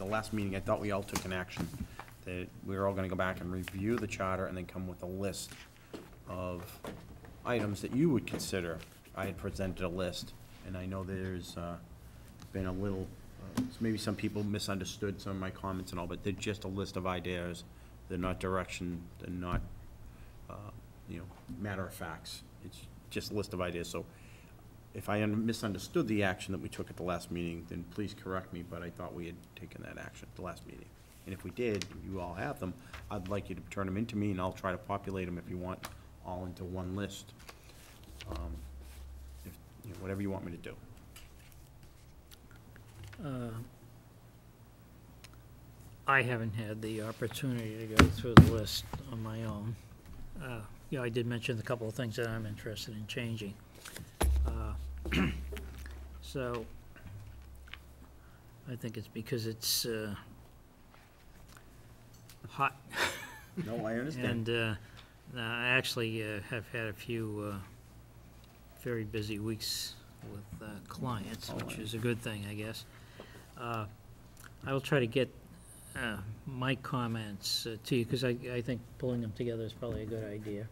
the last meeting, I thought we all took an action that we were all gonna go back and review the charter and then come with a list of items that you would consider. I had presented a list, and I know there's been a little, maybe some people misunderstood some of my comments and all, but they're just a list of ideas. They're not direction, they're not, matter of facts. It's just a list of ideas. So if I misunderstood the action that we took at the last meeting, then please correct me, but I thought we had taken that action at the last meeting. And if we did, you all have them, I'd like you to turn them into me, and I'll try to populate them if you want, all into one list. Whatever you want me to do. I haven't had the opportunity to go through the list on my own. I did mention a couple of things that I'm interested in changing. So I think it's because it's hot. No, I understand. And I actually have had a few very busy weeks with clients, which is a good thing, I guess. I will try to get my comments to you, because I think pulling them together is probably a good idea.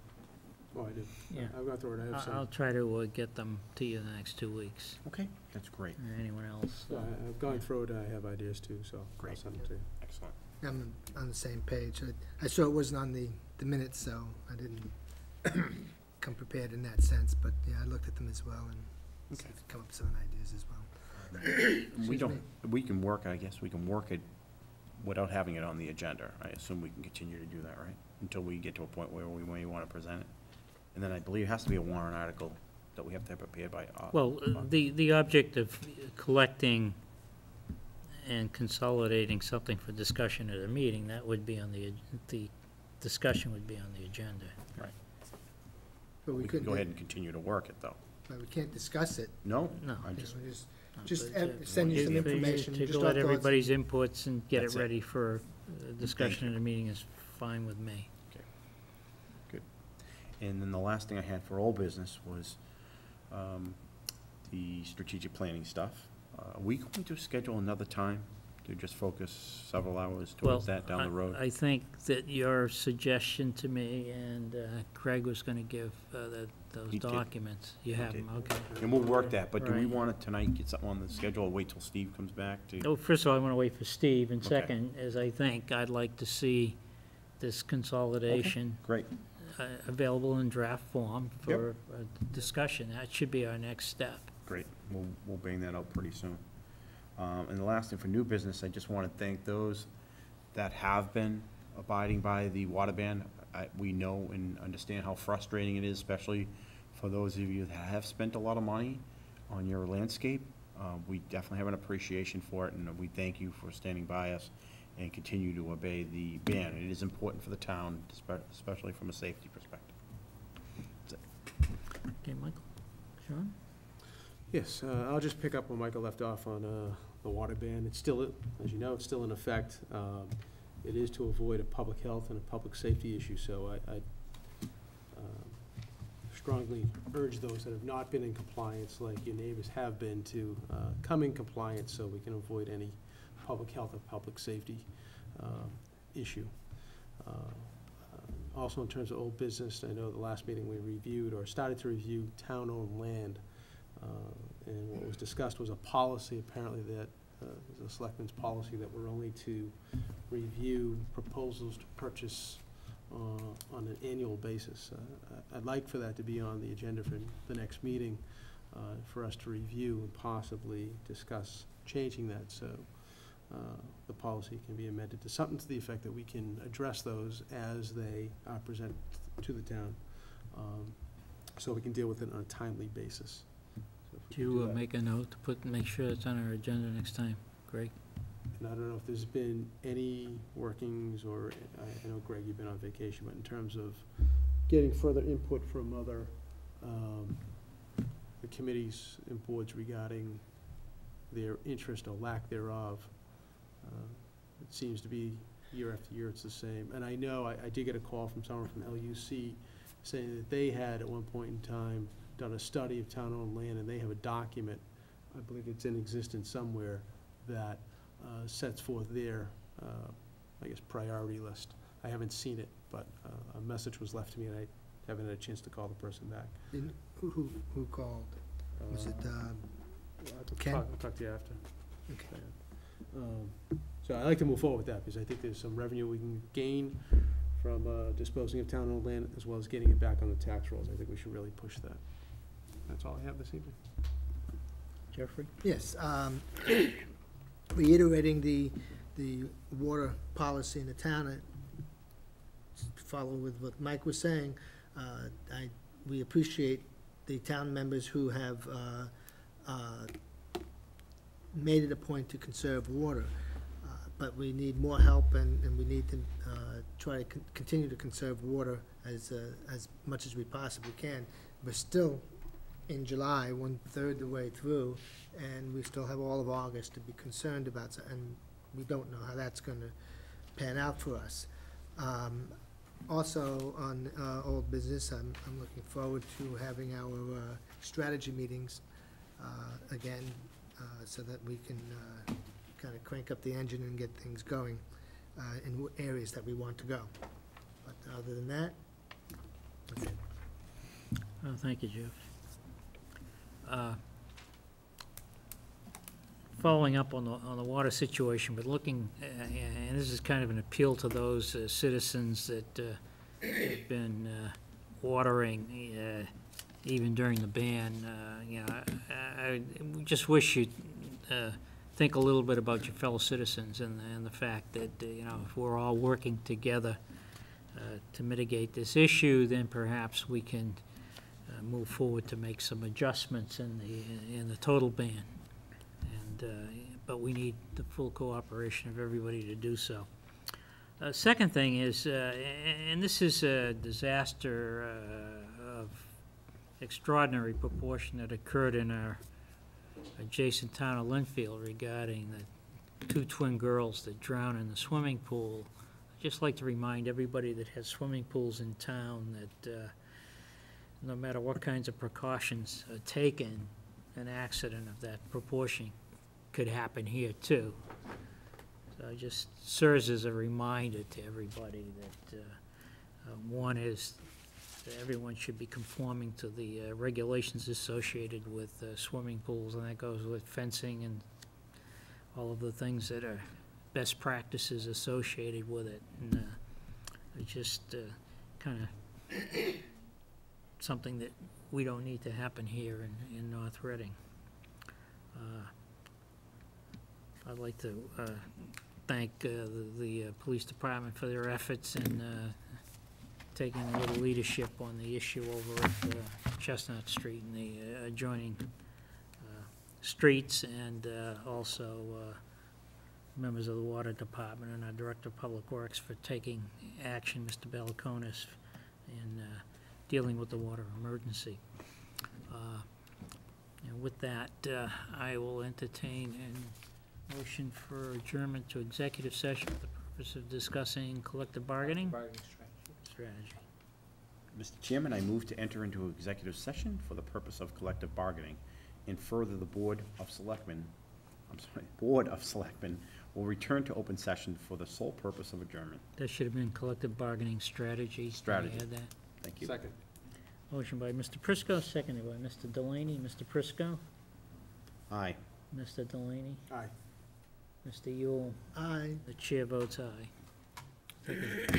Oh, I did. Yeah. I've got through it. I have some. I'll try to get them to you in the next 2 weeks. Okay, that's great. Or anyone else. Yeah, I've gone through it, and I have ideas too, so I'll Great. send them to you. Excellent. I'm on the same page. I saw it wasn't on the minutes, so I didn't come prepared in that sense, but yeah, I looked at them as well and Okay. come up with some ideas as well. We can work, I guess, we can work it without having it on the agenda. I assume we can continue to do that, right? Until we get to a point where we may want to present it. And then I believe it has to be a warrant article that we have to have prepared by. Well, the object of collecting and consolidating something for discussion at a meeting, that would be on the discussion would be on the agenda. Right. But We can couldn't go do- ahead and continue to work it, though. but we can't discuss it. No? No. I You just, know, No, Just but, send you some for information. To just go our at thoughts. everybody's inputs and get it That's it. ready for discussion you. at a meeting is fine with me. and then the last thing I had for old business was the strategic planning stuff. Are we going to schedule another time to just focus several hours towards that down the road? I think that your suggestion to me, and Craig was gonna give those He did. documents. You have did. them, okay. And we'll work that, but do we Right. want to tonight get something on the schedule, or wait till Steve comes back to? Oh, first of all, I wanna wait for Steve, and Okay. second, is I think I'd like to see this consolidation Great. available in draft form for discussion. That should be our next step. Great, we'll bang that out pretty soon. And the last thing for new business, I just want to thank those that have been abiding by the water ban. We know and understand how frustrating it is, especially for those of you that have spent a lot of money on your landscape. We definitely have an appreciation for it, and we thank you for standing by us and continue to obey the ban. It is important for the town, especially from a safety perspective. That's it. Okay, Michael? Sean? Yes, I'll just pick up where Michael left off on the water ban. It's still, as you know, it's still in effect. It is to avoid a public health and a public safety issue, so I strongly urge those that have not been in compliance, like your neighbors have been, to come in compliance so we can avoid any public health or public safety issue. Also, in terms of old business, I know the last meeting we reviewed, or started to review, town-owned land. And what was discussed was a policy, apparently, that the selectmen's policy, that we're only to review proposals to purchase on an annual basis. I'd like for that to be on the agenda for the next meeting, for us to review and possibly discuss changing that, so the policy can be amended to something to the effect that we can address those as they are presented to the town, so we can deal with it on a timely basis. So if we Do could you that. make a note to make sure it's on our agenda next time, Greg? And I don't know if there's been any workings, or, I know, Greg, you've been on vacation, but in terms of getting further input from other the committees and boards regarding their interest or lack thereof. It seems to be year after year it's the same. And I know, I did get a call from someone from LUC saying that they had at one point in time done a study of town-owned land, and they have a document, I believe it's in existence somewhere, that sets forth their, I guess, priority list. I haven't seen it, but a message was left to me, and I haven't had a chance to call the person back. And who called? Was it, Ken? I'll talk to you after. Okay. So I'd like to move forward with that, because I think there's some revenue we can gain from disposing of town-owned land, as well as getting it back on the tax rolls. I think we should really push that. That's all I have this evening. Jeffrey? Yes, reiterating the water policy in the town, follow with what Mike was saying, we appreciate the town members who have made it a point to conserve water, but we need more help, and we need to try to continue to conserve water as much as we possibly can. We're still in July, 1/3 the way through, and we still have all of August to be concerned about, and we don't know how that's gonna pan out for us. Also, on old business, I'm looking forward to having our strategy meetings again, so that we can kind of crank up the engine and get things going in areas that we want to go. But other than that, that's it. Oh, thank you, Jeff. Following up on the water situation, but looking, and this is kind of an appeal to those citizens that have been watering even during the ban. You know, I just wish you'd think a little bit about your fellow citizens and the fact that, you know, if we're all working together to mitigate this issue, then perhaps we can move forward to make some adjustments in the total ban. But we need the full cooperation of everybody to do so. Second thing is, and this is a disaster of extraordinary proportion that occurred in our adjacent town of Linfield regarding the 2 twin girls that drowned in the swimming pool. I'd just like to remind everybody that has swimming pools in town that no matter what kinds of precautions are taken, an accident of that proportion could happen here too. So it just serves as a reminder to everybody that one is that everyone should be conforming to the regulations associated with swimming pools, and that goes with fencing and all of the things that are best practices associated with it. And it's just kind of something that we don't need to happen here in North Reading. I'd like to thank the police department for their efforts in taking a little leadership on the issue over at Chestnut Street and the adjoining streets, and also members of the water department and our director of public works for taking action, Mr. Balakonis, in dealing with the water emergency. And with that, I will entertain a motion for adjournment to executive session for the purpose of discussing collective bargaining strategy. Mr. Chairman, I move to enter into executive session for the purpose of collective bargaining, and further the Board of Selectmen will return to open session for the sole purpose of adjournment. That should have been collective bargaining strategy. Strategy. Can I add that? Thank you. Second. Motion by Mr. Prisco, seconded by Mr. Delaney. Mr. Prisco? Aye. Mr. Delaney? Aye. Mr. Yule? Aye. The chair votes aye. Take a